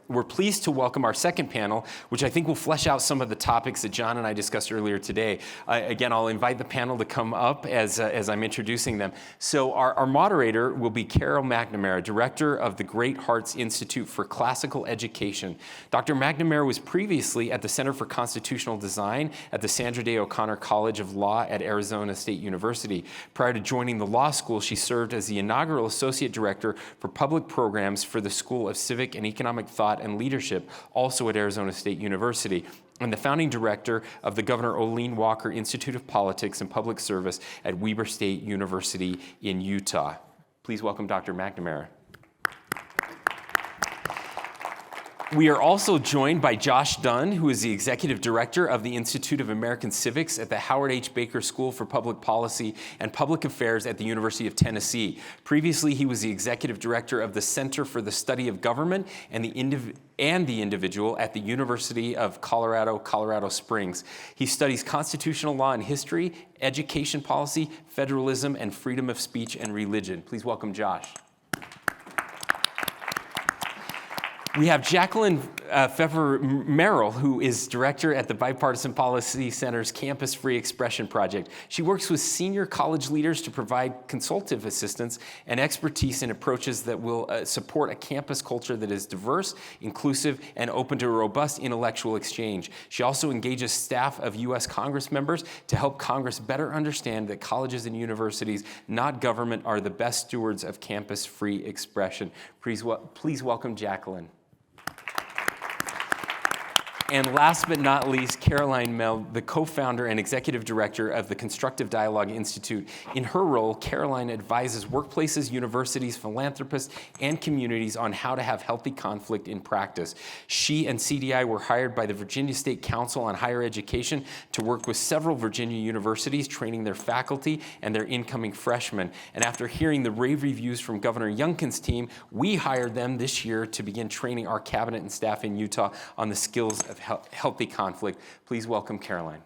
we're pleased to welcome our second panel, which I think will flesh out some of the topics that John and I discussed earlier today. Again, I'll invite the panel to come up as I'm introducing them. So our moderator will be Carol McNamara, Director of the Great Hearts Institute for Classical Education. Dr. McNamara was previously at the Center for Constitutional Design at the Sandra Day O'Connor College of Law at Arizona State University. Prior to joining the law school, she served as the inaugural Associate Director for Public Programs for the School of Civic and Economic Thought and Leadership, also at Arizona State University, and the founding director of the Governor Olene Walker Institute of Politics and Public Service at Weber State University in Utah. Please welcome Dr. McNamara. We are also joined by Josh Dunn, who is the Executive Director of the Institute of American Civics at the Howard H. Baker School for Public Policy and Public Affairs at the University of Tennessee. Previously, he was the Executive Director of the Center for the Study of Government and the Individual at the University of Colorado Springs. He studies constitutional law and history, education policy, federalism, and freedom of speech and religion. Please welcome Josh. We have Jacqueline Pfeffer Merrill, who is director at the Bipartisan Policy Center's Campus Free Expression Project. She works with senior college leaders to provide consultative assistance and expertise in approaches that will support a campus culture that is diverse, inclusive, and open to a robust intellectual exchange. She also engages staff of U.S. Congress members to help Congress better understand that colleges and universities, not government, are the best stewards of campus free expression. Please welcome Jacqueline. And last but not least, Caroline Mehl, the co-founder and executive director of the Constructive Dialogue Institute. In her role, Caroline advises workplaces, universities, philanthropists, and communities on how to have healthy conflict in practice. She and CDI were hired by the Virginia State Council on Higher Education to work with several Virginia universities, training their faculty and their incoming freshmen. And after hearing the rave reviews from Governor Youngkin's team, we hired them this year to begin training our cabinet and staff in Utah on the skills of healthy conflict. Please welcome Caroline.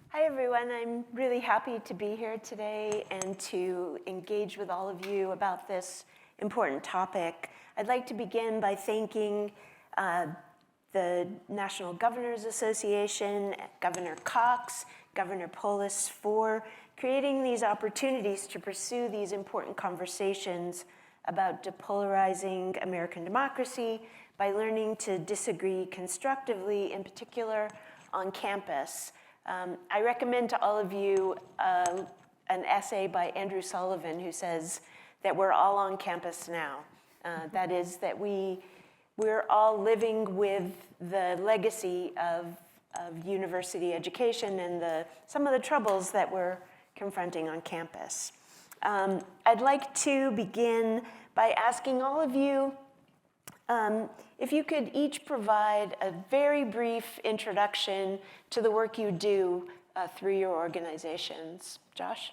Hi everyone, I'm really happy to be here today and to engage with all of you about this important topic. I'd like to begin by thanking the National Governors Association, Governor Cox, Governor Polis for creating these opportunities to pursue these important conversations about depolarizing American democracy by learning to disagree constructively, in particular on campus. I recommend to all of you an essay by Andrew Sullivan who says that we're all on campus now. That is that we're all living with the legacy of university education and some of the troubles that we're confronting on campus. I'd like to begin by asking all of you if you could each provide a very brief introduction to the work you do through your organizations. Josh?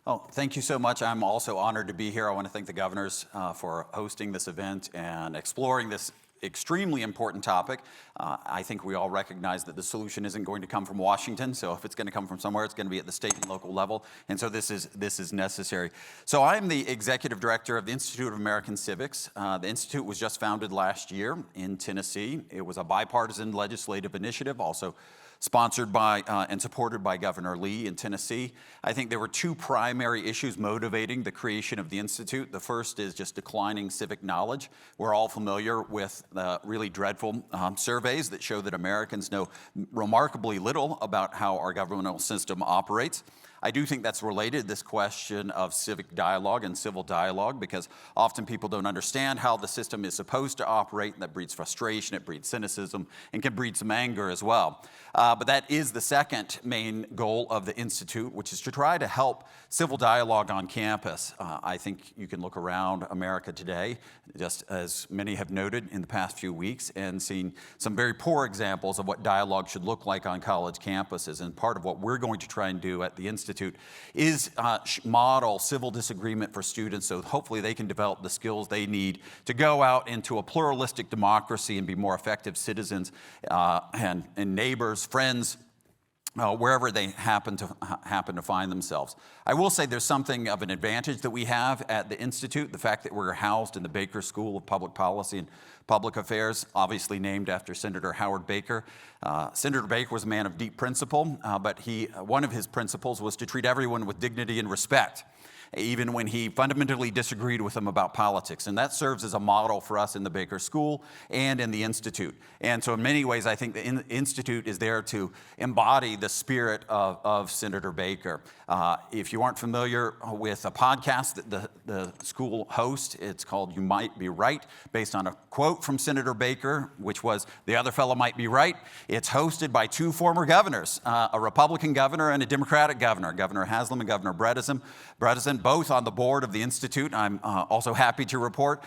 Oh, thank you so much. I'm also honored to be here. I want to thank the governors for hosting this event and exploring this extremely important topic. I think we all recognize that the solution isn't going to come from Washington, so if it's going to come from somewhere, it's going to be at the state and local level, and so this is necessary. So I'm the executive director of the Institute of American Civics. The Institute was just founded last year in Tennessee. It was a bipartisan legislative initiative, also sponsored by and supported by Governor Lee in Tennessee. I think there were two primary issues motivating the creation of the Institute. The first is just declining civic knowledge. We're all familiar with the really dreadful surveys that show that Americans know remarkably little about how our governmental system operates. I do think that's related, this question of civic dialogue and civil dialogue, because often people don't understand how the system is supposed to operate, and that breeds frustration, it breeds cynicism, and can breed some anger as well. But that is the second main goal of the Institute, which is to try to help civil dialogue on campus. I think you can look around America today, just as many have noted in the past few weeks, and seen some very poor examples of what dialogue should look like on college campuses. And part of what we're going to try and do at the Institute is model civil disagreement for students so hopefully they can develop the skills they need to go out into a pluralistic democracy and be more effective citizens and neighbors, friends, wherever they happen to find themselves. I will say there's something of an advantage that we have at the Institute, the fact that we're housed in the Baker School of Public Policy and Public Affairs, obviously named after Senator Howard Baker. Senator Baker was a man of deep principle, but one of his principles was to treat everyone with dignity and respect, even when he fundamentally disagreed with them about politics. And that serves as a model for us in the Baker School and in the Institute. And so in many ways, I think the Institute is there to embody the spirit of Senator Baker. If you aren't familiar with a podcast that the school hosts, it's called You Might Be Right, based on a quote from Senator Baker, which was, "The other fellow might be right." It's hosted by two former governors, a Republican governor and a Democratic governor, Governor Haslam and Governor Bredesen, both on the board of the Institute. I'm also happy to report.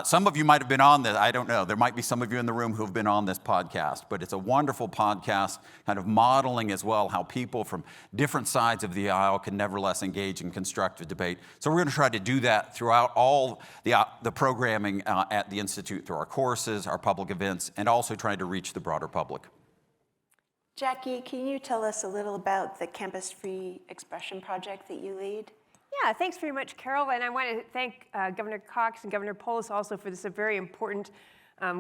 Some of you might have been on this. I don't know. There might be some of you in the room who have been on this podcast, but it's a wonderful podcast, kind of modeling as well how people from different sides of the aisle can nevertheless engage in constructive debate. So we're going to try to do that throughout all the programming at the Institute, through our courses, our public events, and also trying to reach the broader public. Jackie, can you tell us a little about the Campus Free Expression project that you lead? Yeah, thanks very much, Carol. And I want to thank Governor Cox and Governor Polis also for this very important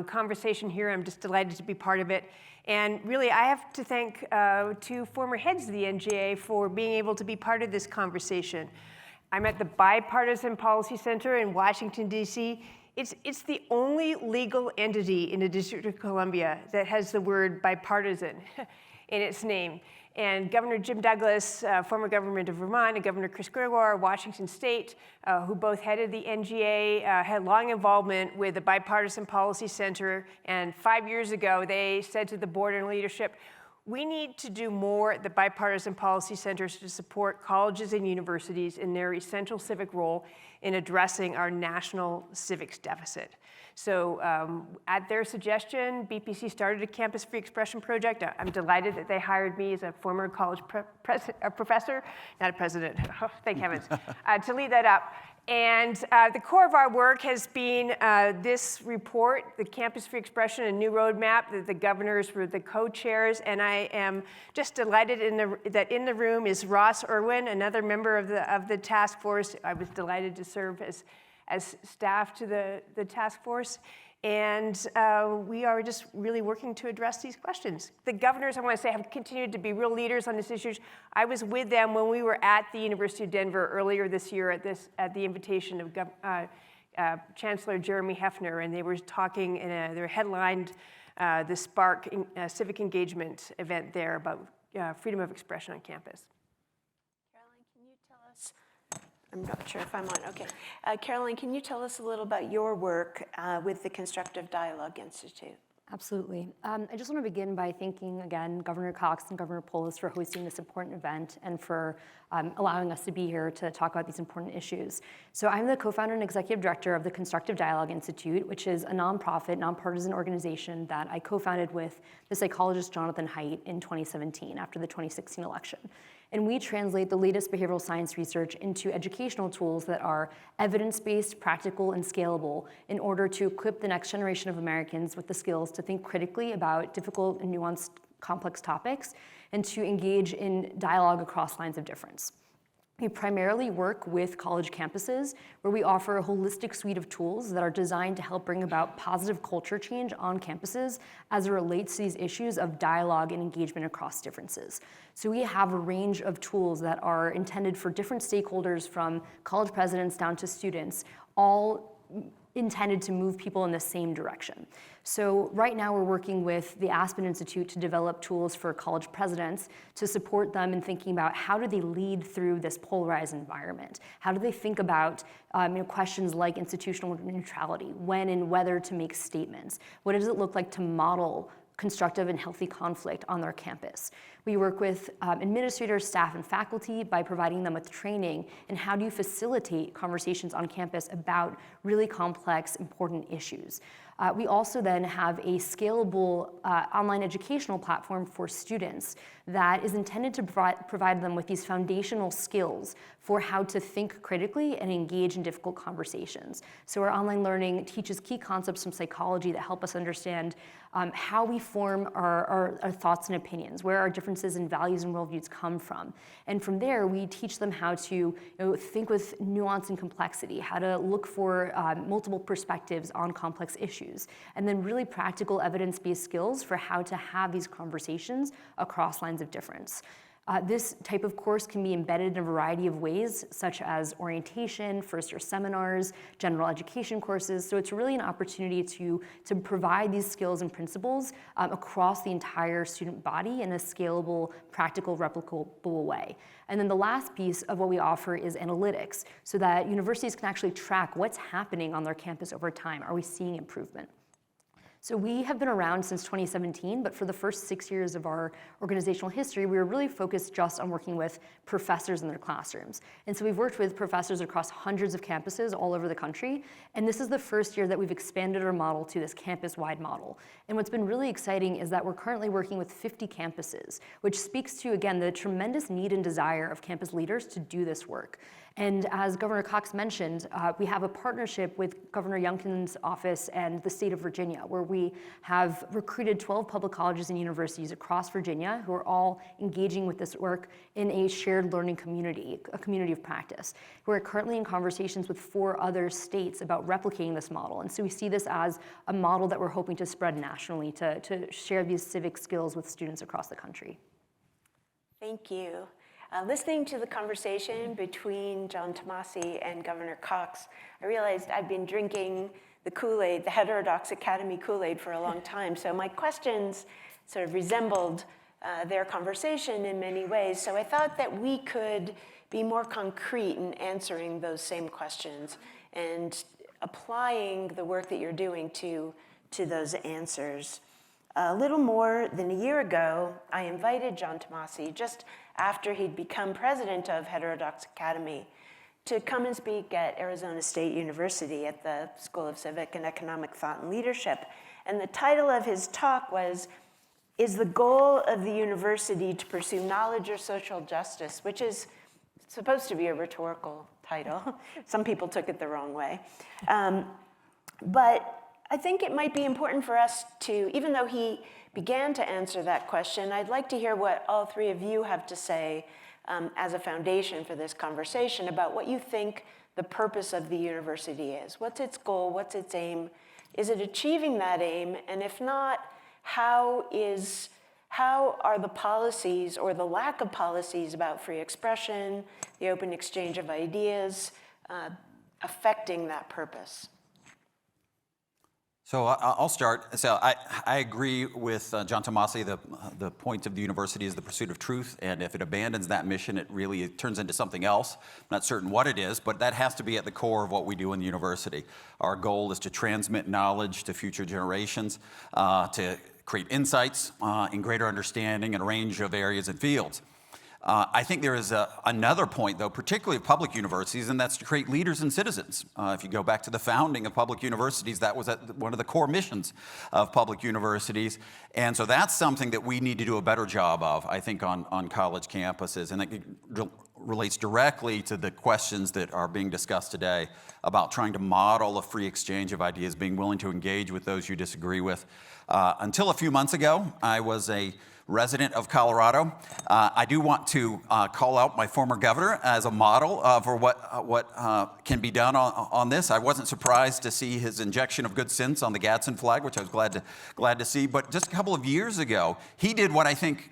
conversation here. I'm just delighted to be part of it. And really, I have to thank two former heads of the NGA for being able to be part of this conversation. I'm at the Bipartisan Policy Center in Washington, D.C. It's the only legal entity in the District of Columbia that has the word bipartisan in its name. And Governor Jim Douglas, former governor of Vermont, and Governor Chris Gregoire, Washington State, who both headed the NGA, had long involvement with the Bipartisan Policy Center. And 5 years ago, they said to the board and leadership, we need to do more at the Bipartisan Policy Centers to support colleges and universities in their essential civic role in addressing our national civics deficit. So at their suggestion, BPC started a Campus Free Expression project. I'm delighted that they hired me as a former college professor, not a president, oh, thank heavens, to lead that up. And the core of our work has been this report, the Campus Free Expression and New Roadmap, that the governors were the co-chairs. And I am just delighted that in the room is Ross Irwin, another member of the task force. I was delighted to serve as staff to the task force. And we are just really working to address these questions. The governors, I want to say, have continued to be real leaders on these issues. I was with them when we were at the University of Denver earlier this year at the invitation of Chancellor Jeremy Hefner, and they were talking, they were headlined the Spark civic engagement event there about freedom of expression on campus. Caroline, can you tell us? I'm not sure if I'm on. Okay. Caroline, can you tell us a little about your work with the Constructive Dialogue Institute? Absolutely. I just want to begin by thanking, again, Governor Cox and Governor Polis for hosting this important event and for allowing us to be here to talk about these important issues. So I'm the co-founder and executive director of the Constructive Dialogue Institute, which is a nonprofit, nonpartisan organization that I co-founded with the psychologist Jonathan Haidt in 2017 after the 2016 election. And we translate the latest behavioral science research into educational tools that are evidence-based, practical, and scalable in order to equip the next generation of Americans with the skills to think critically about difficult and nuanced, complex topics and to engage in dialogue across lines of difference. We primarily work with college campuses where we offer a holistic suite of tools that are designed to help bring about positive culture change on campuses as it relates to these issues of dialogue and engagement across differences. So we have a range of tools that are intended for different stakeholders, from college presidents down to students, all intended to move people in the same direction. So right now we're working with the Aspen Institute to develop tools for college presidents to support them in thinking about how do they lead through this polarized environment? How do they think about questions like institutional neutrality, when and whether to make statements? What does it look like to model constructive and healthy conflict on their campus? We work with administrators, staff, and faculty by providing them with training in how do you facilitate conversations on campus about really complex, important issues. We also then have a scalable online educational platform for students that is intended to provide them with these foundational skills for how to think critically and engage in difficult conversations. So our online learning teaches key concepts from psychology that help us understand how we form our thoughts and opinions, where our different differences in values and worldviews come from. And from there, we teach them how to think with nuance and complexity, how to look for multiple perspectives on complex issues, and then really practical evidence-based skills for how to have these conversations across lines of difference. This type of course can be embedded in a variety of ways, such as orientation, first-year seminars, general education courses. So it's really an opportunity to provide these skills and principles across the entire student body in a scalable, practical, replicable way. And then the last piece of what we offer is analytics, so that universities can actually track what's happening on their campus over time. Are we seeing improvement? So we have been around since 2017, but for the first 6 years of our organizational history, we were really focused just on working with professors in their classrooms. And so we've worked with professors across hundreds of campuses all over the country. And this is the first year that we've expanded our model to this campus-wide model. And what's been really exciting is that we're currently working with 50 campuses, which speaks to, again, the tremendous need and desire of campus leaders to do this work. And as Governor Cox mentioned, we have a partnership with Governor Youngkin's office and the state of Virginia, where we have recruited 12 public colleges and universities across Virginia who are all engaging with this work in a shared learning community, a community of practice. We're currently in conversations with 4 other states about replicating this model. And so we see this as a model that we're hoping to spread nationally to share these civic skills with students across the country. Thank you. Listening to the conversation between John Tomasi and Governor Cox, I realized I've been drinking the Kool-Aid, the Heterodox Academy Kool-Aid for a long time. So my questions sort of resembled their conversation in many ways. So I thought that we could be more concrete in answering those same questions and applying the work that you're doing to those answers. A little more than a year ago, I invited John Tomasi, just after he'd become president of Heterodox Academy, to come and speak at Arizona State University at the School of Civic and Economic Thought and Leadership. And the title of his talk was, "Is the goal of the university to pursue knowledge or social justice?" which is supposed to be a rhetorical title. Some people took it the wrong way. But I think it might be important for us to, even though he began to answer that question, I'd like to hear what all three of you have to say as a foundation for this conversation about what you think the purpose of the university is. What's its goal? What's its aim? Is it achieving that aim? And if not, how are the policies or the lack of policies about free expression, the open exchange of ideas, affecting that purpose? So I'll start. So I agree with John Tomasi. The point of the university is the pursuit of truth, and if it abandons that mission, it turns into something else. I'm not certain what it is, but that has to be at the core of what we do in the university. Our goal is to transmit knowledge to future generations, to create insights and greater understanding in a range of areas and fields. I think there is another point, though, particularly of public universities, and that's to create leaders and citizens. If you go back to the founding of public universities, that was one of the core missions of public universities. And so that's something that we need to do a better job of, I think, on college campuses. And it relates directly to the questions that are being discussed today about trying to model a free exchange of ideas, being willing to engage with those you disagree with. Until a few months ago, I was a resident of Colorado. I do want to call out my former governor as a model for what can be done on this. I wasn't surprised to see his injection of good sense on the Gadsden flag, which I was glad to see. But just a couple of years ago, he did what I think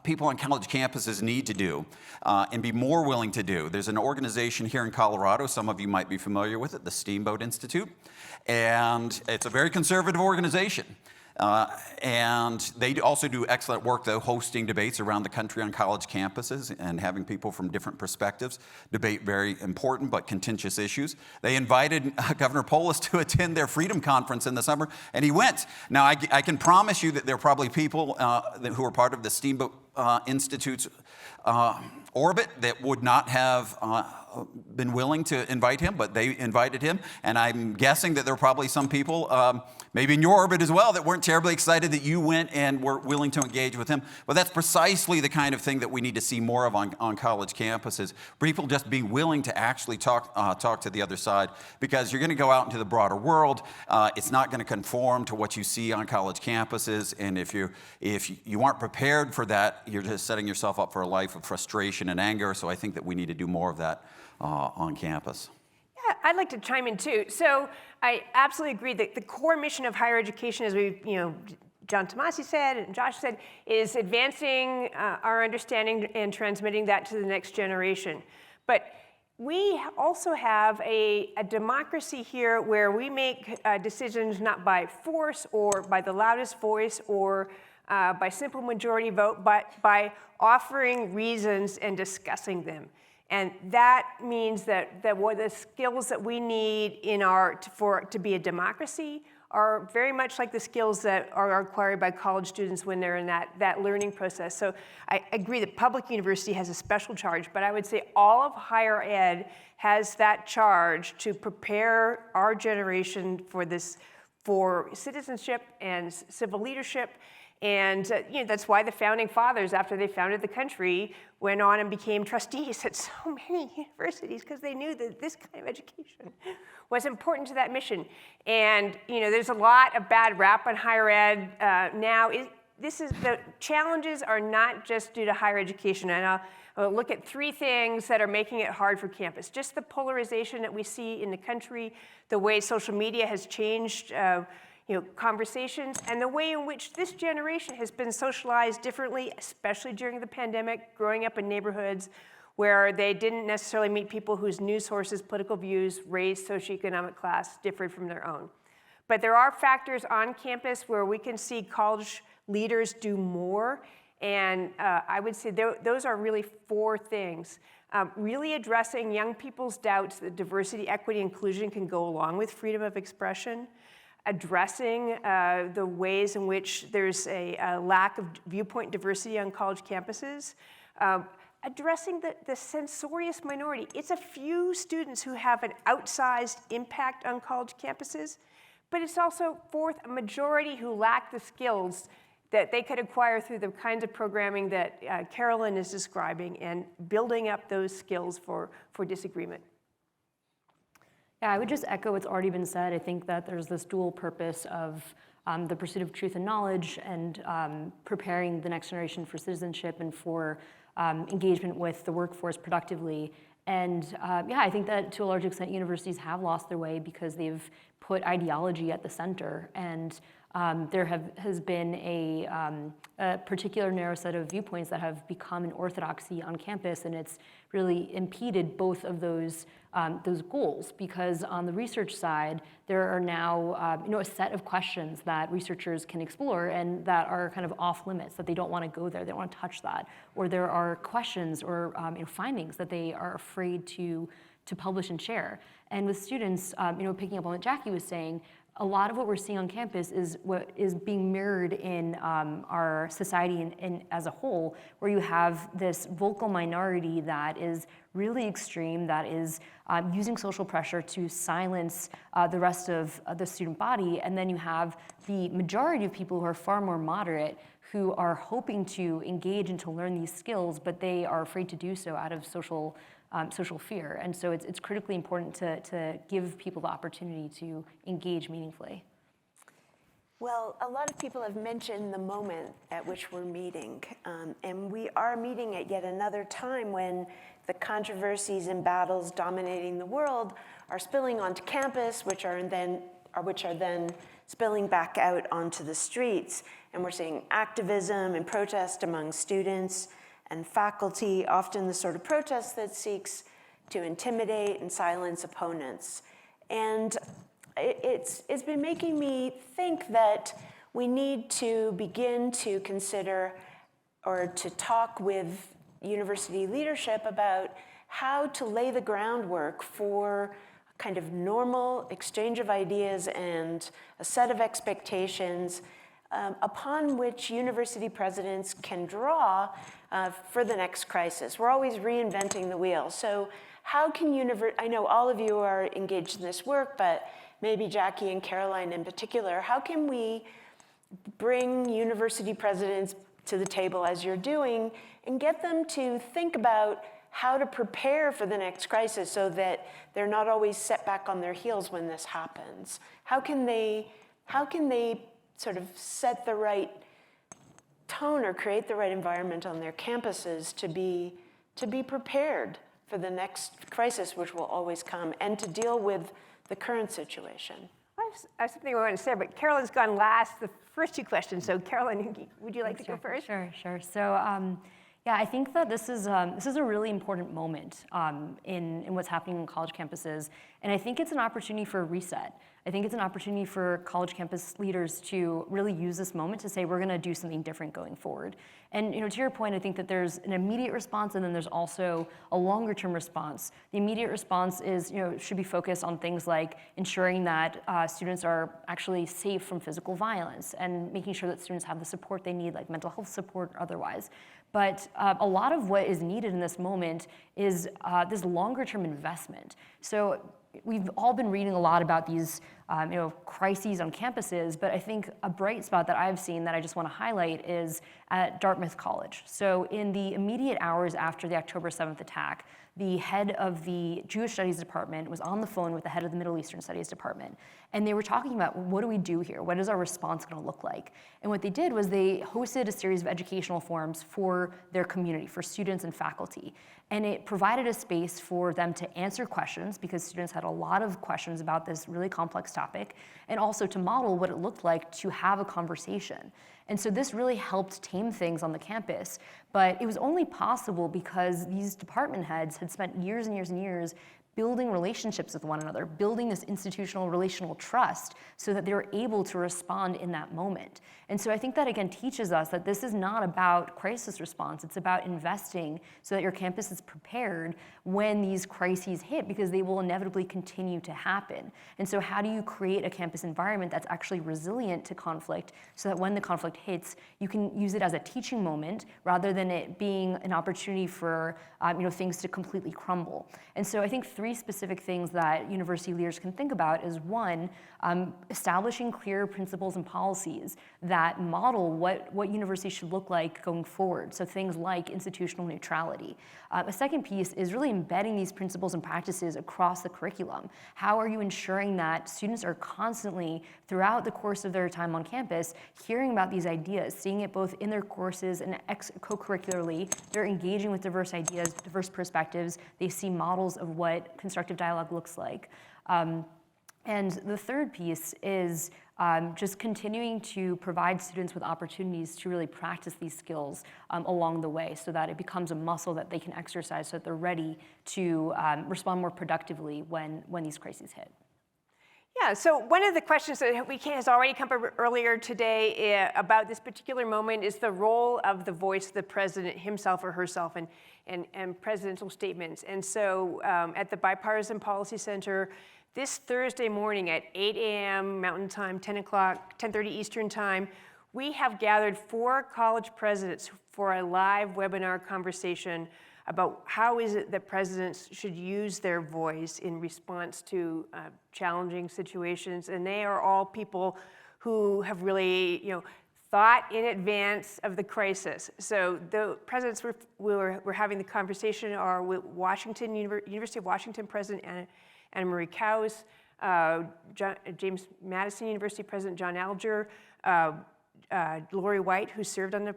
people on college campuses need to do and be more willing to do. There's an organization here in Colorado, some of you might be familiar with it, the Steamboat Institute. And it's a very conservative organization. And they also do excellent work, though, hosting debates around the country on college campuses and having people from different perspectives debate very important but contentious issues. They invited Governor Polis to attend their Freedom Conference in the summer, and he went. Now, I can promise you that there are probably people who are part of the Steamboat Institute's orbit that would not have been willing to invite him, but they invited him. And I'm guessing that there were probably some people, maybe in your orbit as well, that weren't terribly excited that you went and were willing to engage with him. But that's precisely the kind of thing that we need to see more of on college campuses. People just being willing to actually talk to the other side, because you're going to go out into the broader world. It's not going to conform to what you see on college campuses. And if you aren't prepared for that, you're just setting yourself up for a life of frustration and anger. So I think that we need to do more of that on campus. Yeah, I'd like to chime in too. So I absolutely agree that the core mission of higher education, as John Tomasi said and Josh said, is advancing our understanding and transmitting that to the next generation. But we also have a democracy here where we make decisions not by force or by the loudest voice or by simple majority vote, but by offering reasons and discussing them. And that means that what the skills that we need to be a democracy are very much like the skills that are acquired by college students when they're in that learning process. So I agree that public university has a special charge, but I would say all of higher ed has that charge to prepare our generation for citizenship and civil leadership. And that's why the founding fathers, after they founded the country, went on and became trustees at so many universities, because they knew that this kind of education was important to that mission. And there's a lot of bad rap on higher ed now. The challenges are not just due to higher education, and I'll look at three things that are making it hard for campus. Just the polarization that we see in the country, the way social media has changed conversations, and the way in which this generation has been socialized differently, especially during the pandemic, growing up in neighborhoods where they didn't necessarily meet people whose news sources, political views, race, socioeconomic class differed from their own. But there are factors on campus where we can see college leaders do more, and I would say those are really four things. Really addressing young people's doubts that diversity, equity, inclusion can go along with freedom of expression. Addressing the ways in which there's a lack of viewpoint diversity on college campuses. Addressing the censorious minority. It's a few students who have an outsized impact on college campuses, but it's also, fourth, a majority who lack the skills that they could acquire through the kinds of programming that Carolyn is describing, and building up those skills for disagreement. Yeah, I would just echo what's already been said. I think that there's this dual purpose of the pursuit of truth and knowledge, and preparing the next generation for citizenship and for engagement with the workforce productively. And I think that to a large extent universities have lost their way because they've put ideology at the center. And there has been a particular narrow set of viewpoints that have become an orthodoxy on campus, and it's really impeded both of those goals, because on the research side, there are now a set of questions that researchers can explore and that are kind of off limits, that they don't want to go there, they don't want to touch that, or there are questions or findings that they are afraid to publish and share. And with students, picking up on what Jackie was saying, a lot of what we're seeing on campus is what is being mirrored in our society and as a whole, where you have this vocal minority that is really extreme, that is using social pressure to silence the rest of the student body. And then you have the majority of people who are far more moderate, who are hoping to engage and to learn these skills, but they are afraid to do so out of social fear. And so it's critically important to give people the opportunity to engage meaningfully. Well, a lot of people have mentioned the moment at which we're meeting, and we are meeting at yet another time when the controversies and battles dominating the world are spilling onto campus, which are then spilling back out onto the streets. And we're seeing activism and protest among students and faculty, often the sort of protest that seeks to intimidate and silence opponents. And it's been making me think that we need to begin to consider or to talk with university leadership about how to lay the groundwork for a kind of normal exchange of ideas and a set of expectations upon which university presidents can draw for the next crisis. We're always reinventing the wheel. So how can I know all of you are engaged in this work, but maybe Jackie and Caroline in particular, how can we bring university presidents to the table as you're doing and get them to think about how to prepare for the next crisis so that they're not always set back on their heels when this happens? How can they sort of set the right tone or create the right environment on their campuses to be prepared for the next crisis, which will always come, and to deal with the current situation? I have something I want to say, but Carolyn's gone last the first two questions. So Carolyn, would you like to go first? Sure. So yeah, I think that this is a really important moment in what's happening on college campuses, and I think it's an opportunity for a reset. I think it's an opportunity for college campus leaders to really use this moment to say we're going to do something different going forward. And to your point, I think that there's an immediate response, and then there's also a longer-term response. The immediate response is should be focused on things like ensuring that students are actually safe from physical violence and making sure that students have the support they need, like mental health support or otherwise. But a lot of what is needed in this moment is this longer-term investment. So we've all been reading a lot about these crises on campuses, but I think a bright spot that I've seen that I just want to highlight is at Dartmouth College. So in the immediate hours after the October 7th attack, the head of the Jewish Studies Department was on the phone with the head of the Middle Eastern Studies Department. And they were talking about, what do we do here? What is our response going to look like? And what they did was they hosted a series of educational forums for their community, for students and faculty. And it provided a space for them to answer questions, because students had a lot of questions about this really complex topic, and also to model what it looked like to have a conversation. And so this really helped tame things on the campus, but it was only possible because these department heads had spent years and years and years building relationships with one another, building this institutional relational trust so that they were able to respond in that moment. And so I think that, again, teaches us that this is not about crisis response. It's about investing so that your campus is prepared when these crises hit, because they will inevitably continue to happen. And so how do you create a campus environment that's actually resilient to conflict so that when the conflict hits, you can use it as a teaching moment rather than it being an opportunity for things to completely crumble. And so I think three specific things that university leaders can think about is, one, establishing clear principles and policies that model what universities should look like going forward. So things like institutional neutrality. A second piece is really embedding these principles and practices across the curriculum. How are you ensuring that students are constantly, throughout the course of their time on campus, hearing about these ideas, seeing it both in their courses and co-curricularly? They're engaging with diverse ideas, diverse perspectives. They see models of what constructive dialogue looks like. And the third piece is just continuing to provide students with opportunities to really practice these skills along the way, so that it becomes a muscle that they can exercise so that they're ready to respond more productively when these crises hit. Yeah, so one of the questions that has already come up earlier today about this particular moment is the role of the voice of the president himself or herself and presidential statements. And so at the Bipartisan Policy Center, this Thursday morning at 8 a.m. Mountain Time, 10:30 Eastern Time, we have gathered 4 college presidents for a live webinar conversation about how is it that presidents should use their voice in response to challenging situations. And they are all people who have really, thought in advance of the crisis. So the presidents we're having the conversation are with University of Washington President Anna Marie Camus, James Madison University President John Alger, Lori White, who served on the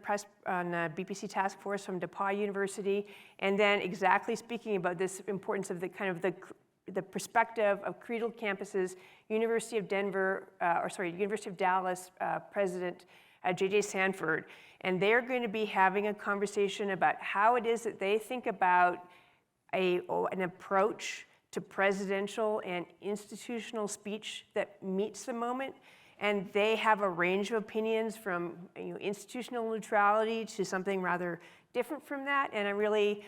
BPC task force from DePauw University, and then exactly speaking about this importance of the perspective of creedal campuses, University of Dallas President J.J. Sanford, and they're going to be having a conversation about how it is that they think about an approach to presidential and institutional speech that meets the moment. And they have a range of opinions from institutional neutrality to something rather different from that. And I really,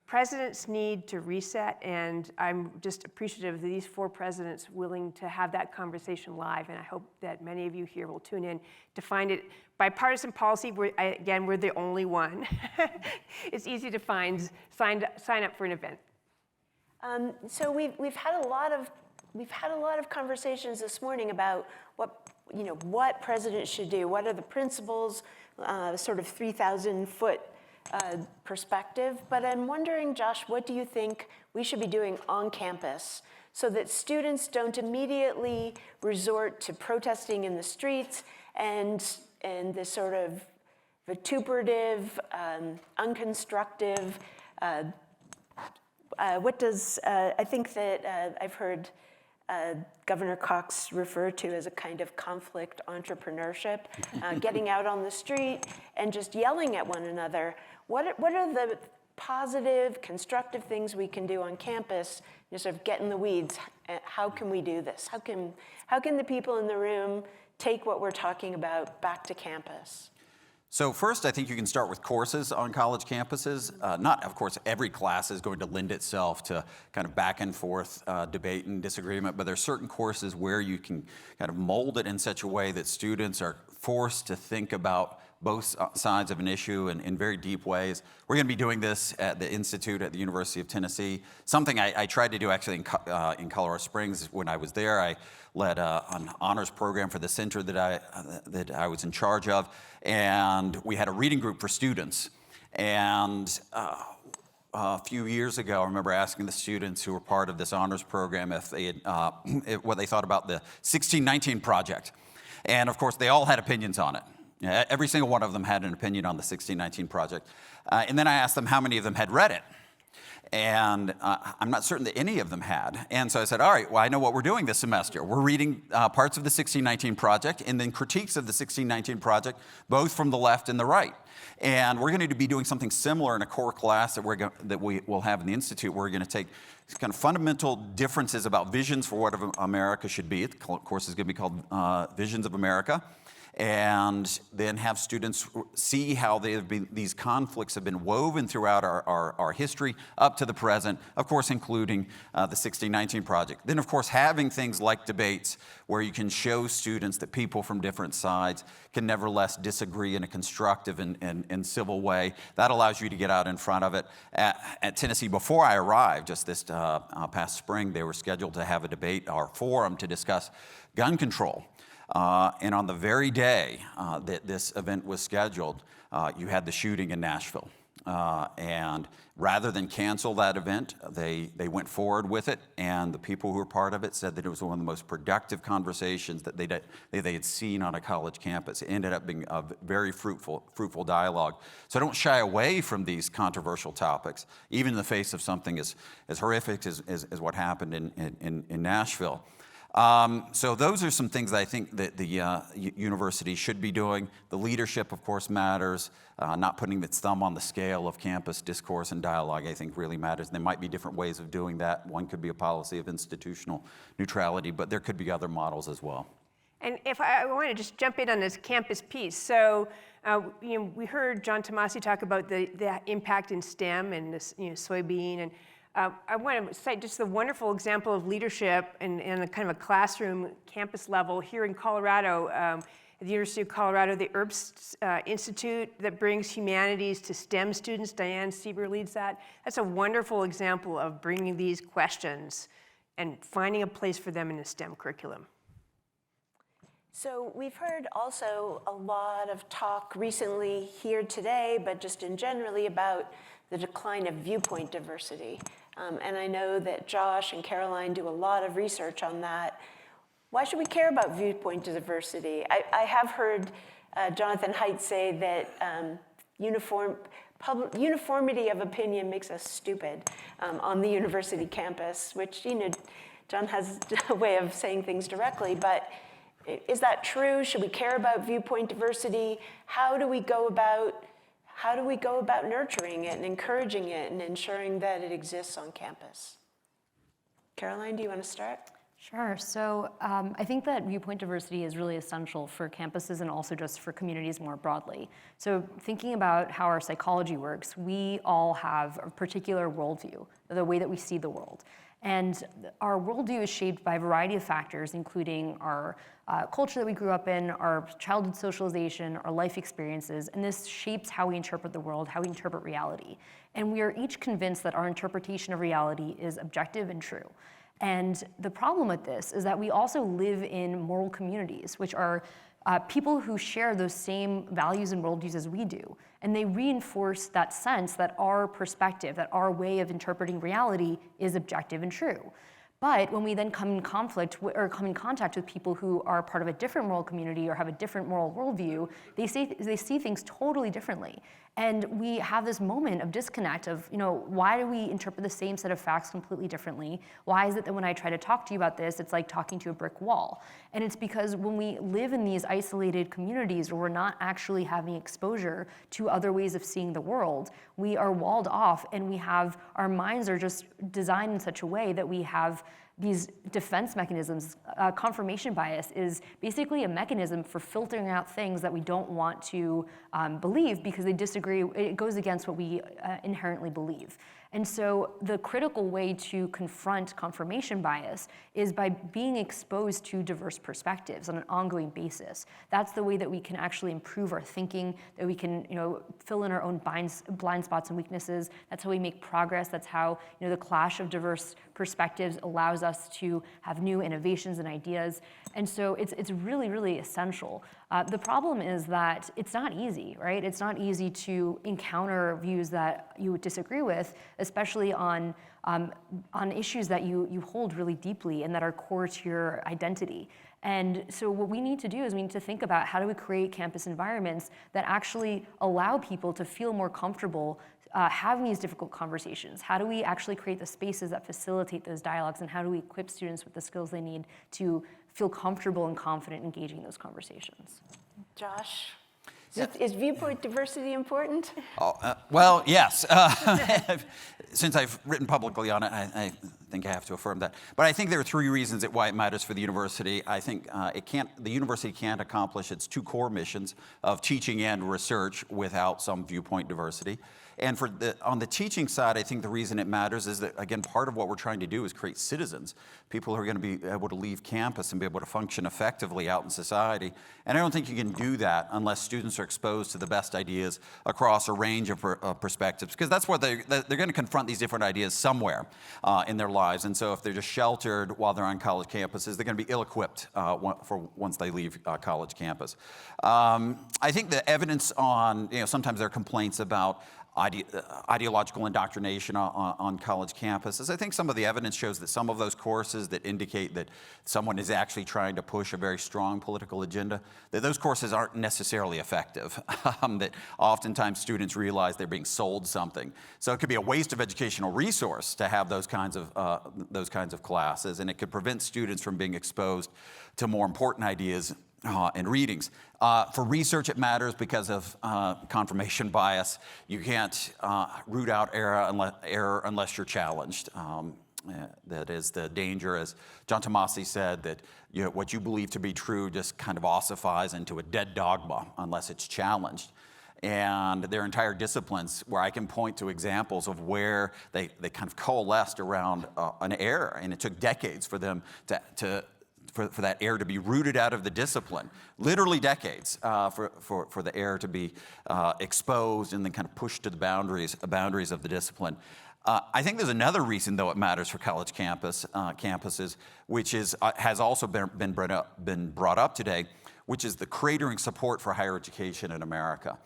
presidents need to reset, and I'm just appreciative of these 4 presidents willing to have that conversation live, and I hope that many of you here will tune in to find it. Bipartisan policy, again, we're the only one. It's easy to find, sign up for an event. So we've had a lot of conversations this morning about what presidents should do. What are the principles? Sort of 3,000-foot perspective. But I'm wondering, Josh, what do you think we should be doing on campus so that students don't immediately resort to protesting in the streets and this sort of vituperative, unconstructive. I think that I've heard Governor Cox refer to as a kind of conflict entrepreneurship, getting out on the street and just yelling at one another. What are the positive, constructive things we can do on campus, sort of get in the weeds? How can we do this? How can the people in the room take what we're talking about back to campus? So first, I think you can start with courses on college campuses. Not, of course, every class is going to lend itself to kind of back and forth debate and disagreement, but there are certain courses where you can kind of mold it in such a way that students are forced to think about both sides of an issue in very deep ways. We're going to be doing this at the Institute at the University of Tennessee. Something I tried to do actually in Colorado Springs when I was there. I led an honors program for the center that I was in charge of, and we had a reading group for students. And a few years ago, I remember asking the students who were part of this honors program if they had, what they thought about the 1619 Project. And of course, they all had opinions on it. Every single one of them had an opinion on the 1619 Project. And then I asked them how many of them had read it. And I'm not certain that any of them had. And so I said, all right, well, I know what we're doing this semester. We're reading parts of the 1619 Project and then critiques of the 1619 Project, both from the left and the right. And we're going to be doing something similar in a core class that we will have in the Institute. We're going to take kind of fundamental differences about visions for what America should be. The course is going to be called Visions of America. And then have students see how these conflicts have been woven throughout our history up to the present, of course, including the 1619 Project. Then, of course, having things like debates where you can show students that people from different sides can nevertheless disagree in a constructive and civil way. That allows you to get out in front of it. At Tennessee, before I arrived, just this past spring, they were scheduled to have a debate or forum to discuss gun control. And on the very day that this event was scheduled, you had the shooting in Nashville. And rather than cancel that event, they went forward with it. And the people who were part of it said that it was one of the most productive conversations that they had seen on a college campus. It ended up being a very fruitful dialogue. So don't shy away from these controversial topics, even in the face of something as horrific as what happened in Nashville. So those are some things that I think that the university should be doing. The leadership, of course, matters. Not putting its thumb on the scale of campus discourse and dialogue, I think, really matters. There might be different ways of doing that. One could be a policy of institutional neutrality, but there could be other models as well. And if I want to just jump in on this campus piece. So, we heard John Tomasi talk about the impact in STEM and this, soybean and I want to cite just the wonderful example of leadership in a kind of a classroom, campus level here in Colorado, at the University of Colorado, the Herbst Institute that brings humanities to STEM students. Diane Sieber leads that. That's a wonderful example of bringing these questions and finding a place for them in the STEM curriculum. So we've heard also a lot of talk recently here today, but just in generally about the decline of viewpoint diversity. And I know that Josh and Caroline do a lot of research on that. Why should we care about viewpoint diversity? I have heard Jonathan Haidt say that uniformity of opinion makes us stupid on the university campus, which, John has a way of saying things directly, but is that true? Should we care about viewpoint diversity? How do we go about nurturing it and encouraging it and ensuring that it exists on campus? Caroline, do you want to start? Sure. So I think that viewpoint diversity is really essential for campuses and also just for communities more broadly. So thinking about how our psychology works, we all have a particular worldview, the way that we see the world. And our worldview is shaped by a variety of factors, including our culture that we grew up in, our childhood socialization, our life experiences, and this shapes how we interpret the world, how we interpret reality. And we are each convinced that our interpretation of reality is objective and true. And the problem with this is that we also live in moral communities, which are people who share those same values and worldviews as we do. And they reinforce that sense that our perspective, that our way of interpreting reality is objective and true. But when we then come in conflict or come in contact with people who are part of a different moral community or have a different moral worldview, they see things totally differently. And we have this moment of disconnect of, why do we interpret the same set of facts completely differently? Why is it that when I try to talk to you about this, it's like talking to a brick wall? And it's because when we live in these isolated communities where we're not actually having exposure to other ways of seeing the world, we are walled off and our minds are just designed in such a way that we have these defense mechanisms. Confirmation bias is basically a mechanism for filtering out things that we don't want to believe because they disagree. It goes against what we inherently believe. And so the critical way to confront confirmation bias is by being exposed to diverse perspectives on an ongoing basis. That's the way that we can actually improve our thinking, that we can fill in our own blind spots and weaknesses. That's how we make progress. That's how the clash of diverse perspectives allows us to have new innovations and ideas. And so it's really, really essential. The problem is that it's not easy, right? It's not easy to encounter views that you disagree with, especially on issues that you hold really deeply and that are core to your identity. And so what we need to do is we need to think about how do we create campus environments that actually allow people to feel more comfortable having these difficult conversations. How do we actually create the spaces that facilitate those dialogues, and how do we equip students with the skills they need to feel comfortable and confident engaging in those conversations? Josh? Is viewpoint diversity important? Well, yes. Since I've written publicly on it, I think I have to affirm that. But I think there are three reasons why it matters for the university. I think the university can't accomplish its two core missions of teaching and research without some viewpoint diversity. And on the teaching side, I think the reason it matters is that, again, part of what we're trying to do is create citizens, people who are going to be able to leave campus and be able to function effectively out in society. And I don't think you can do that unless students are exposed to the best ideas across a range of perspectives, because that's what they're going to confront these different ideas somewhere in their lives. And so if they're just sheltered while they're on college campuses, they're going to be ill-equipped for once they leave college campus. I think the evidence on, sometimes there are complaints about ideological indoctrination on college campuses. I think some of the evidence shows that some of those courses that indicate that someone is actually trying to push a very strong political agenda, that those courses aren't necessarily effective, that oftentimes students realize they're being sold something. So it could be a waste of educational resource to have those kinds of classes, and it could prevent students from being exposed to more important ideas and readings. For research, it matters because of confirmation bias. You can't root out error unless you're challenged. That is the danger, as John Tomasi said, that what you believe to be true just kind of ossifies into a dead dogma unless it's challenged. And there are entire disciplines where I can point to examples of where they kind of coalesced around an error, and it took decades for them for that error to be rooted out of the discipline, literally decades for the error to be exposed and then kind of pushed to the boundaries of the discipline. I think there's another reason, though, it matters for college campuses, which has also been brought up today, which is the cratering support for higher education in America.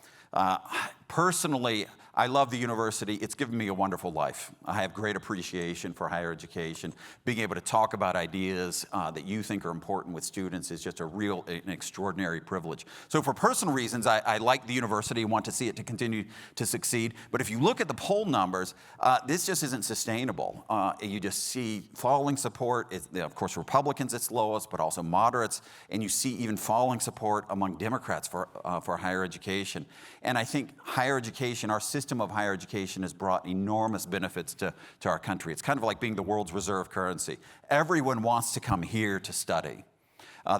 Personally, I love the university. It's given me a wonderful life. I have great appreciation for higher education. Being able to talk about ideas that you think are important with students is just an extraordinary privilege. So for personal reasons, I like the university, want to see it to continue to succeed. But if you look at the poll numbers, this just isn't sustainable. You just see falling support. Of course, Republicans it's lowest, but also moderates. And you see even falling support among Democrats for higher education. And I think higher education, our system, system of higher education has brought enormous benefits to our country. It's kind of like being the world's reserve currency. Everyone wants to come here to study.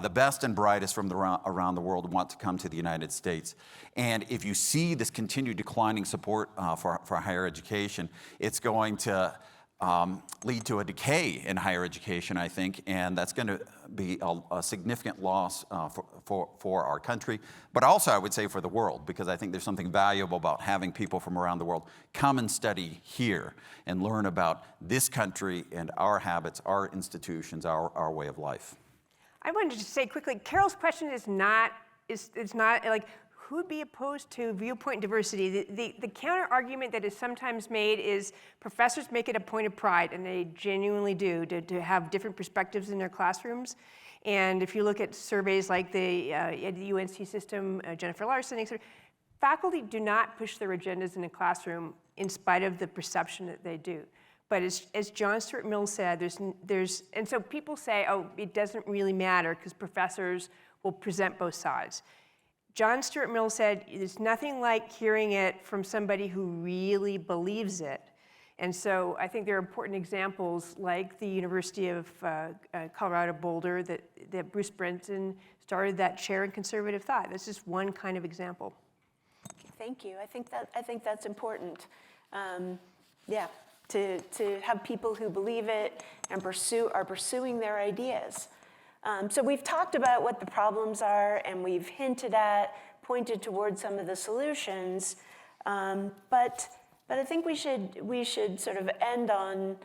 The best and brightest from around the world want to come to the United States. And if you see this continued declining support for higher education, it's going to lead to a decay in higher education, I think, and that's going to be a significant loss for our country, but also I would say for the world, because I think there's something valuable about having people from around the world come and study here and learn about this country and our habits, our institutions, our way of life. I wanted to say quickly, Carol's question is not like, who'd be opposed to viewpoint diversity? The counter argument that is sometimes made is professors make it a point of pride, and they genuinely do, to have different perspectives in their classrooms. And if you look at surveys like the UNC system, Jennifer Larson, etc., faculty do not push their agendas in a classroom in spite of the perception that they do. But as John Stuart Mill said, and so people say, oh, it doesn't really matter because professors will present both sides. John Stuart Mill said, there's nothing like hearing it from somebody who really believes it. And so I think there are important examples like the University of Colorado Boulder that Bruce Brenton started that chair in conservative thought. That's just one kind of example. Thank you. I think that's important. Yeah. To have people who believe it and are pursuing their ideas. So we've talked about what the problems are, and we've pointed towards some of the solutions. But I think we should sort of end on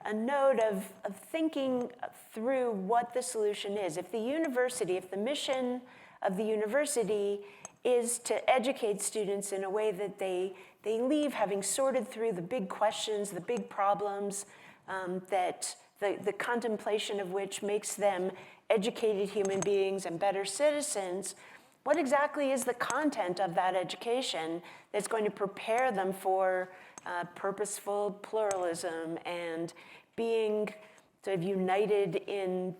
a note of thinking through what the solution is. If the mission of the university is to educate students in a way that they leave having sorted through the big questions, the big problems, that the contemplation of which makes them educated human beings and better citizens, what exactly is the content of that education that's going to prepare them for purposeful pluralism and being sort of united in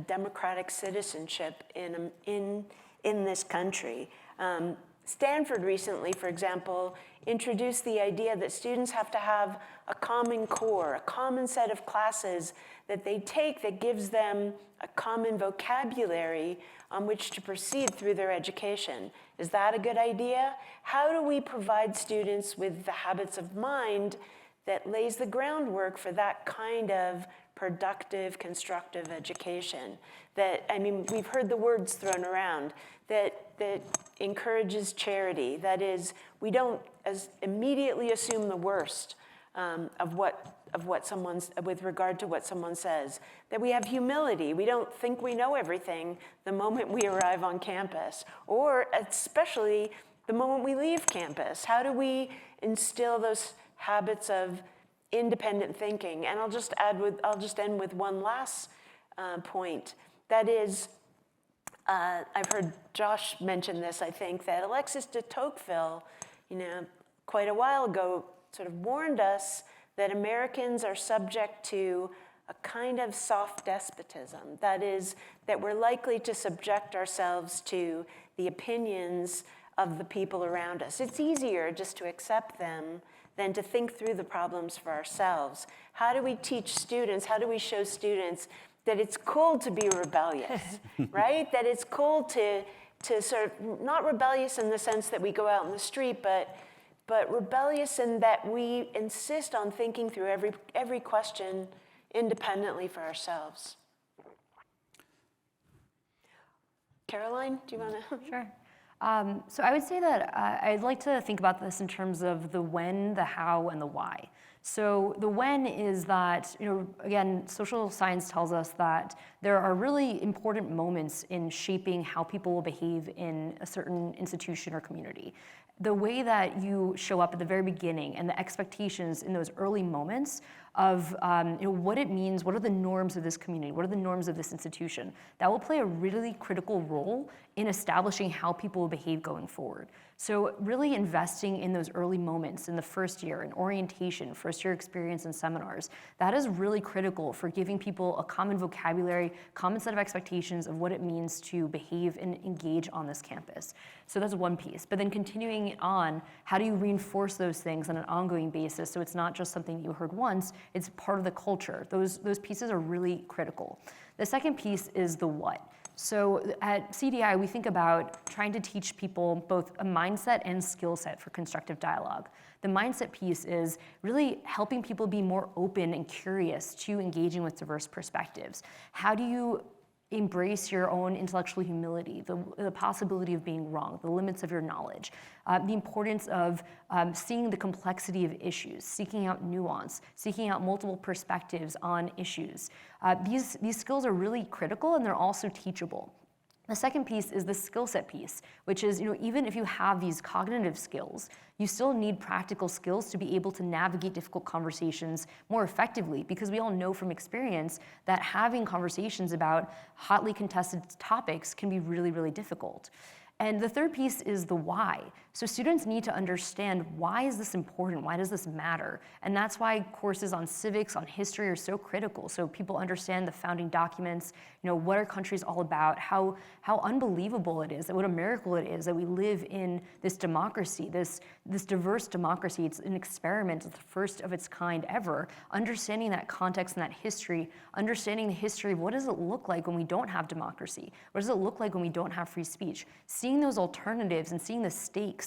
democratic citizenship in this country? Stanford recently, for example, introduced the idea that students have to have a common core, a common set of classes that they take that gives them a common vocabulary on which to proceed through their education. Is that a good idea? How do we provide students with the habits of mind that lays the groundwork for that kind of productive, constructive education? We've heard the words thrown around, that encourages charity. That is, we don't immediately assume the worst with regard to what someone says. That we have humility. We don't think we know everything the moment we arrive on campus, or especially the moment we leave campus. How do we instill those habits of independent thinking? And I'll just end with one last point. That is, I've heard Josh mention this, I think, that Alexis de Tocqueville, quite a while ago, sort of warned us that Americans are subject to a kind of soft despotism. That is, that we're likely to subject ourselves to the opinions of the people around us. It's easier just to accept them than to think through the problems for ourselves. How do we teach students, how do we show students that it's cool to be rebellious, right? That it's cool to sort of, not rebellious in the sense that we go out in the street, but rebellious in that we insist on thinking through every question independently for ourselves. Caroline, do you want to? Sure. So I would say that I'd like to think about this in terms of the when, the how, and the why. So the when is that, again, social science tells us that there are really important moments in shaping how people will behave in a certain institution or community. The way that you show up at the very beginning and the expectations in those early moments of what it means, what are the norms of this community, what are the norms of this institution, that will play a really critical role in establishing how people will behave going forward. So really investing in those early moments in the first year, in orientation, first year experience and seminars, that is really critical for giving people a common vocabulary, common set of expectations of what it means to behave and engage on this campus. So that's one piece. But then continuing it on, how do you reinforce those things on an ongoing basis so it's not just something you heard once, it's part of the culture. Those pieces are really critical. The second piece is the what. So at CDI, we think about trying to teach people both a mindset and skill set for constructive dialogue. The mindset piece is really helping people be more open and curious to engaging with diverse perspectives. How do you embrace your own intellectual humility, the possibility of being wrong, the limits of your knowledge, the importance of seeing the complexity of issues, seeking out nuance, seeking out multiple perspectives on issues. These skills are really critical and they're also teachable. The second piece is the skill set piece, which is, even if you have these cognitive skills, you still need practical skills to be able to navigate difficult conversations more effectively, because we all know from experience that having conversations about hotly contested topics can be really, really difficult. And the third piece is the why. So students need to understand, why is this important? Why does this matter? And that's why courses on civics, on history are so critical. So people understand the founding documents, what our country's all about, how unbelievable it is, what a miracle it is that we live in this democracy, this diverse democracy. It's an experiment, it's the first of its kind ever. Understanding that context and that history, understanding the history of what does it look like when we don't have democracy? What does it look like when we don't have free speech? Seeing those alternatives and seeing the stakes,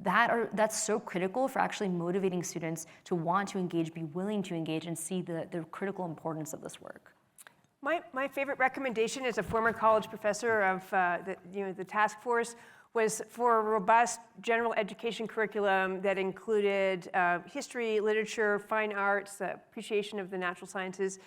that's so critical for actually motivating students to want to engage, be willing to engage, and see the critical importance of this work. My favorite recommendation as a former college professor of the task force was for a robust general education curriculum that included history, literature, fine arts, appreciation of the natural sciences.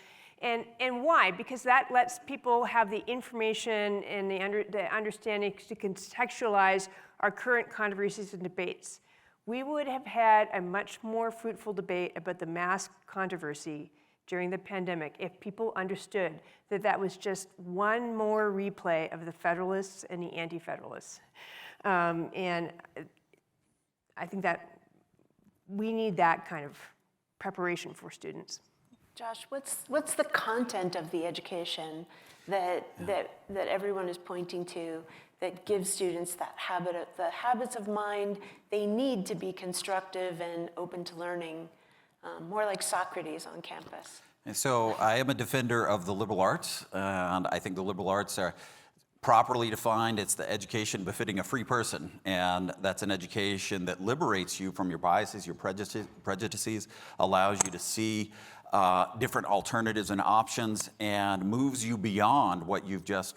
And why? Because that lets people have the information and the understanding to contextualize our current controversies and debates. We would have had a much more fruitful debate about the mask controversy during the pandemic if people understood that that was just one more replay of the Federalists and the Anti-Federalists. And I think that we need that kind of preparation for students. Josh, what's the content of the education that everyone is pointing to that gives students that the habits of mind they need to be constructive and open to learning, more like Socrates on campus? And so I am a defender of the liberal arts, and I think the liberal arts are properly defined. It's the education befitting a free person, and that's an education that liberates you from your biases, your prejudices, allows you to see different alternatives and options, and moves you beyond what you've just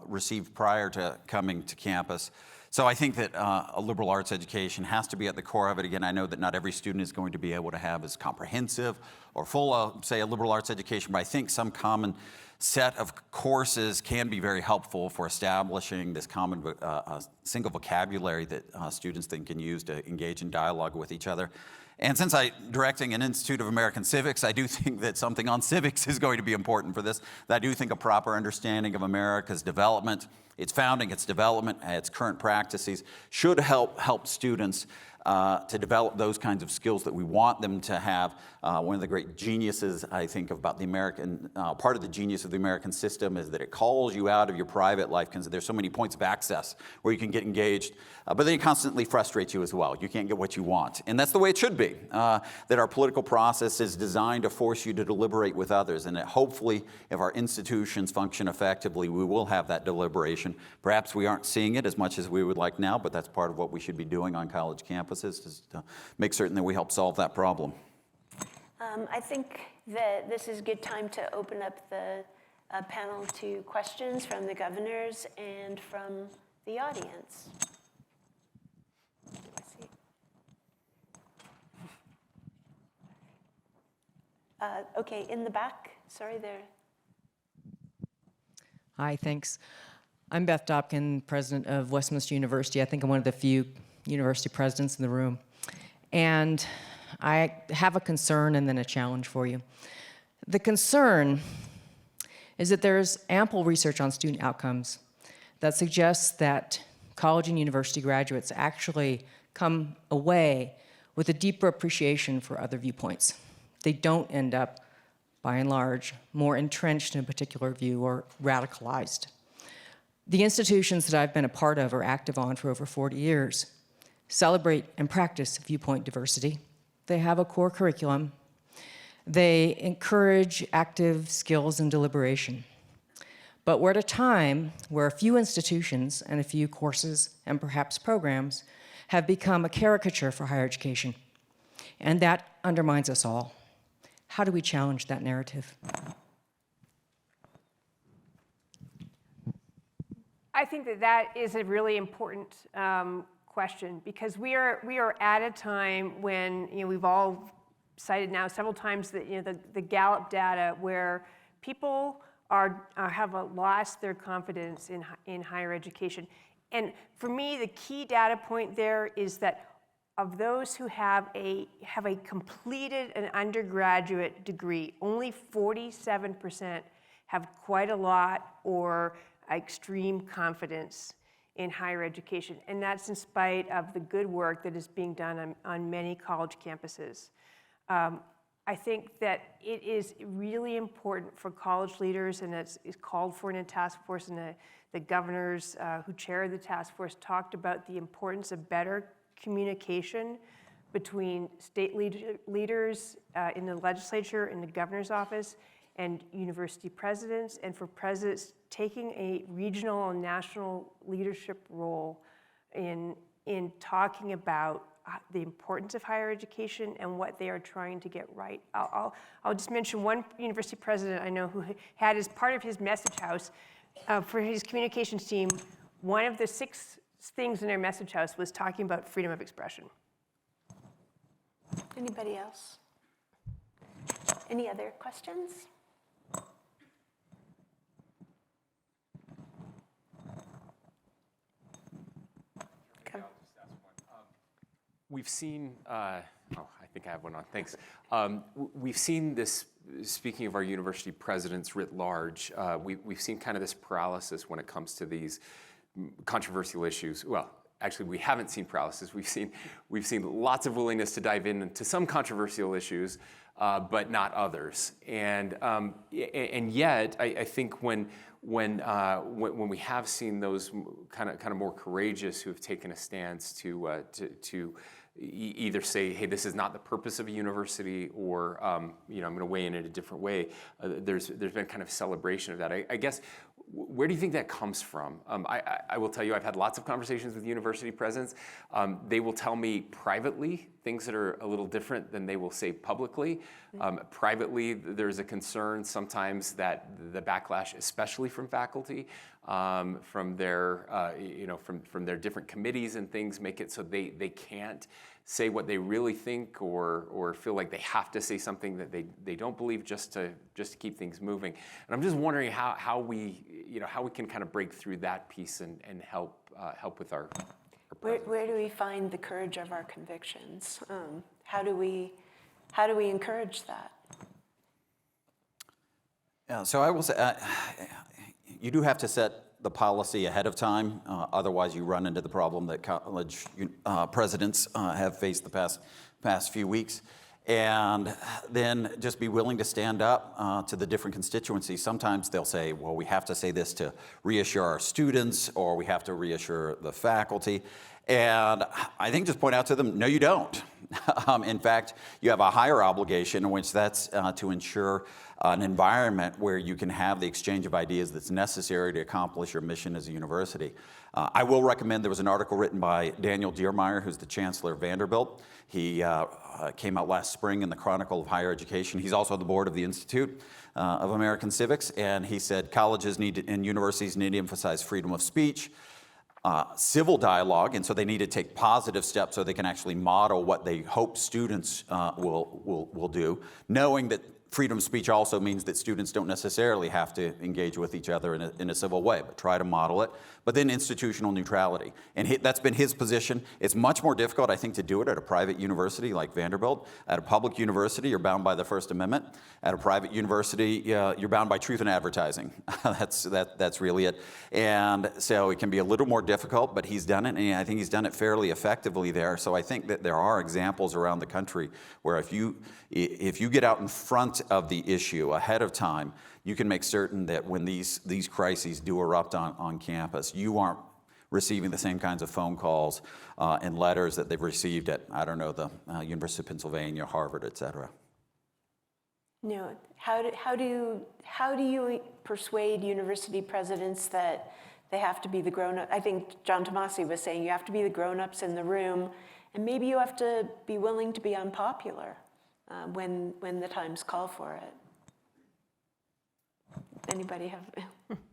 received prior to coming to campus. So I think that a liberal arts education has to be at the core of it. Again, I know that not every student is going to be able to have as comprehensive or full, say, a liberal arts education, but I think some common set of courses can be very helpful for establishing this common single vocabulary that students then can use to engage in dialogue with each other. And since I'm directing an Institute of American Civics, I do think that something on civics is going to be important for this. I do think a proper understanding of America's development, its founding, its development, its current practices should help students to develop those kinds of skills that we want them to have. One of the great geniuses, I think, about the American, part of the genius of the American system is that it calls you out of your private life because there's so many points of access where you can get engaged, but then it constantly frustrates you as well. You can't get what you want. And that's the way it should be, that our political process is designed to force you to deliberate with others, and that hopefully, if our institutions function effectively, we will have that deliberation. Perhaps we aren't seeing it as much as we would like now, but that's part of what we should be doing on college campuses, is to make certain that we help solve that problem. I think that this is a good time to open up the panel to questions from the governors and from the audience. Okay, in the back. Sorry, there. Hi, thanks. I'm Beth Dobkin, president of Westminster University. I think I'm one of the few university presidents in the room. And I have a concern and then a challenge for you. The concern is that there's ample research on student outcomes that suggests that college and university graduates actually come away with a deeper appreciation for other viewpoints. They don't end up, by and large, more entrenched in a particular view or radicalized. The institutions that I've been a part of or active on for over 40 years celebrate and practice viewpoint diversity. They have a core curriculum. They encourage active skills and deliberation. But we're at a time where a few institutions and a few courses and perhaps programs have become a caricature for higher education, and that undermines us all. How do we challenge that narrative? I think that is a really important question, because we are at a time when, we've all cited now several times that the Gallup data where people have lost their confidence in higher education. And for me, the key data point there is that of those who have completed an undergraduate degree, only 47% have quite a lot or extreme confidence in higher education. And that's in spite of the good work that is being done on many college campuses. I think that it is really important for college leaders, and it's called for in a task force, and the governors who chair the task force talked about the importance of better communication between state leaders in the legislature, in the governor's office, and university presidents, and for presidents taking a regional and national leadership role in talking about the importance of higher education and what they are trying to get right. I'll just mention one university president I know who had as part of his message house for his communications team, one of the 6 things in their message house was talking about freedom of expression. Anybody else? Any other questions? We've seen, I think I have one on, thanks. We've seen this, speaking of our university presidents writ large, we've seen kind of this paralysis when it comes to these controversial issues. Well, actually, we haven't seen paralysis. We've seen lots of willingness to dive into some controversial issues, but not others. And yet, I think when we have seen those kind of more courageous who have taken a stance to either say, hey, this is not the purpose of a university, or I'm going to weigh in a different way, there's been kind of celebration of that. I guess, where do you think that comes from? I will tell you, I've had lots of conversations with university presidents. They will tell me privately things that are a little different than they will say publicly. Privately, there's a concern sometimes that the backlash, especially from faculty, from their from their different committees and things, make it so they can't say what they really think, or feel like they have to say something that they don't believe just to keep things moving. And I'm just wondering how we can kind of break through that piece and help with our Where do we find the courage of our convictions? How do we encourage that? Yeah, so I will say, you do have to set the policy ahead of time. Otherwise, you run into the problem that college presidents have faced the past few weeks. And then just be willing to stand up to the different constituencies. Sometimes they'll say, well, we have to say this to reassure our students, or we have to reassure the faculty. And I think just point out to them, no, you don't. In fact, you have a higher obligation, in which that's to ensure an environment where you can have the exchange of ideas that's necessary to accomplish your mission as a university. I will recommend, there was an article written by Daniel Diermeyer, who's the chancellor of Vanderbilt. He came out last spring in the Chronicle of Higher Education. He's also on the board of the Institute of American Civics, and he said colleges and universities need to emphasize freedom of speech, civil dialogue, and so they need to take positive steps so they can actually model what they hope students will do, knowing that freedom of speech also means that students don't necessarily have to engage with each other in a civil way, but try to model it. But then institutional neutrality. And that's been his position. It's much more difficult, I think, to do it at a private university like Vanderbilt. At a public university, you're bound by the First Amendment. At a private university, you're bound by truth in advertising. That's really it. And so it can be a little more difficult, but he's done it, and I think he's done it fairly effectively there. So I think that there are examples around the country where if you get out in front of the issue ahead of time, you can make certain that when these crises do erupt on campus, you aren't receiving the same kinds of phone calls and letters that they've received at, I don't know, the University of Pennsylvania, Harvard, et cetera. No, how do you persuade university presidents that they have to be the grown-up? I think John Tomasi was saying you have to be the grown-ups in the room, and maybe you have to be willing to be unpopular when the times call for it. Anybody have?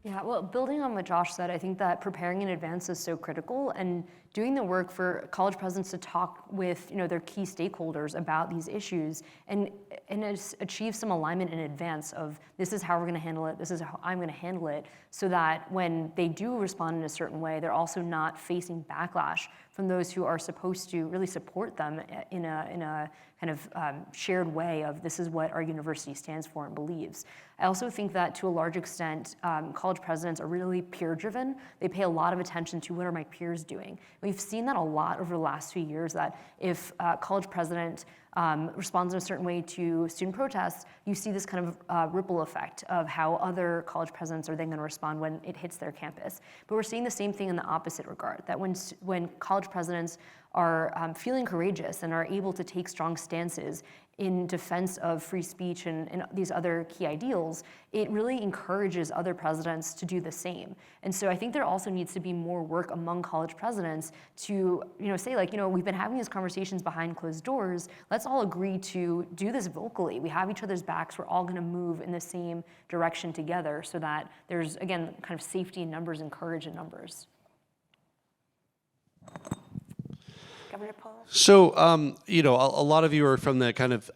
Yeah, well, building on what Josh said, I think that preparing in advance is so critical, and doing the work for college presidents to talk with their key stakeholders about these issues and achieve some alignment in advance of this is how we're going to handle it, this is how I'm going to handle it, so that when they do respond in a certain way, they're also not facing backlash from those who are supposed to really support them in a kind of shared way of this is what our university stands for and believes. I also think that to a large extent, college presidents are really peer-driven. They pay a lot of attention to what are my peers doing. We've seen that a lot over the last few years, that if a college president responds in a certain way to student protests, you see this kind of ripple effect of how other college presidents are then going to respond when it hits their campus. But we're seeing the same thing in the opposite regard, that when college presidents are feeling courageous and are able to take strong stances in defense of free speech and these other key ideals, it really encourages other presidents to do the same. And so I think there also needs to be more work among college presidents to say, like, we've been having these conversations behind closed doors. Let's all agree to do this vocally. We have each other's backs. We're all going to move in the same direction together so that there's, again, kind of safety in numbers and courage in numbers. Governor Polis? So, a lot of you are from the kind of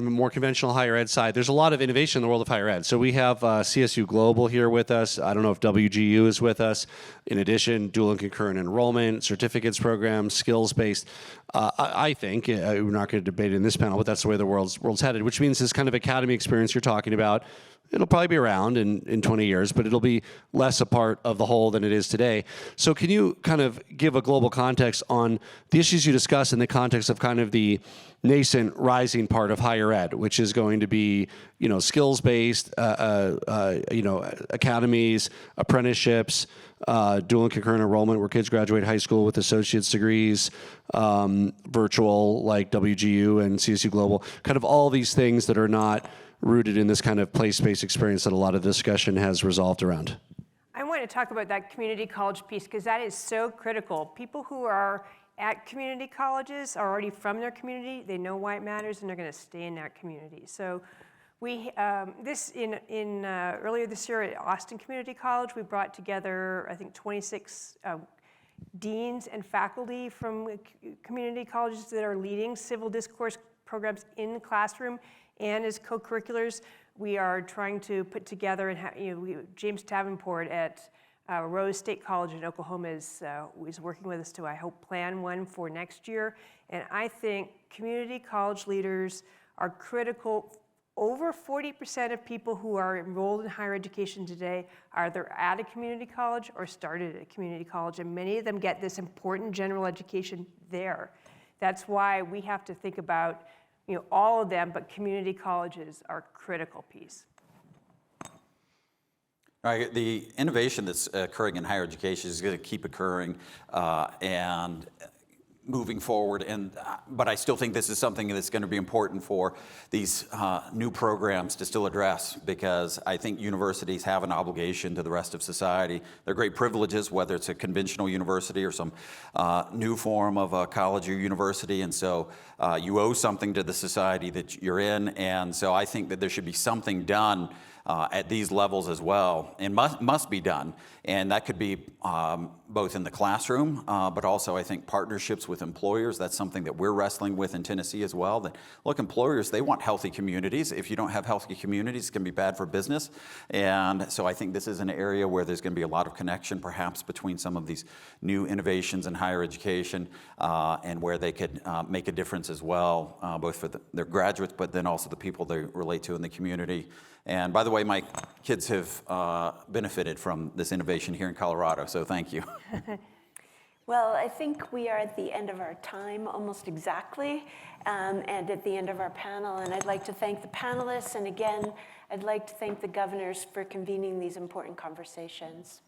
more conventional higher ed side. There's a lot of innovation in the world of higher ed. So we have CSU Global here with us. I don't know if WGU is with us. In addition, dual and concurrent enrollment, certificates programs, skills-based. I think, we're not going to debate it in this panel, but that's the way the world's headed, which means this kind of academy experience you're talking about, it'll probably be around in 20 years, but it'll be less a part of the whole than it is today. So can you kind of give a global context on the issues you discuss in the context of kind of the nascent rising part of higher ed, which is going to be, skills-based, academies, apprenticeships, dual and concurrent enrollment where kids graduate high school with associate's degrees, virtual like WGU and CSU Global, kind of all these things that are not rooted in this kind of place-based experience that a lot of discussion has resolved around. I want to talk about that community college piece because that is so critical. People who are at community colleges are already from their community. They know why it matters, and they're going to stay in that community. So we earlier this year at Austin Community College, we brought together, I think, 26 deans and faculty from community colleges that are leading civil discourse programs in the classroom and as co-curriculars. We are trying to put together, and James Davenport at Rose State College in Oklahoma is working with us to, I hope, plan one for next year. And I think community college leaders are critical. Over 40% of people who are enrolled in higher education today are either at a community college or started at a community college, and many of them get this important general education there. That's why we have to think about all of them, but community colleges are a critical piece. All right, the innovation that's occurring in higher education is going to keep occurring and moving forward. But I still think this is something that's going to be important for these new programs to still address, because I think universities have an obligation to the rest of society. They're great privileges, whether it's a conventional university or some new form of a college or university. And so you owe something to the society that you're in. And so I think that there should be something done at these levels as well, and must be done. And that could be both in the classroom, but also I think partnerships with employers. That's something that we're wrestling with in Tennessee as well. That, look, employers, they want healthy communities. If you don't have healthy communities, it can be bad for business. And so I think this is an area where there's going to be a lot of connection perhaps between some of these new innovations in higher education and where they could make a difference as well, both for their graduates, but then also the people they relate to in the community. And by the way, my kids have benefited from this innovation here in Colorado, so thank you. Well, I think we are at the end of our time, almost exactly, and at the end of our panel. And I'd like to thank the panelists. And again, I'd like to thank the governors for convening these important conversations.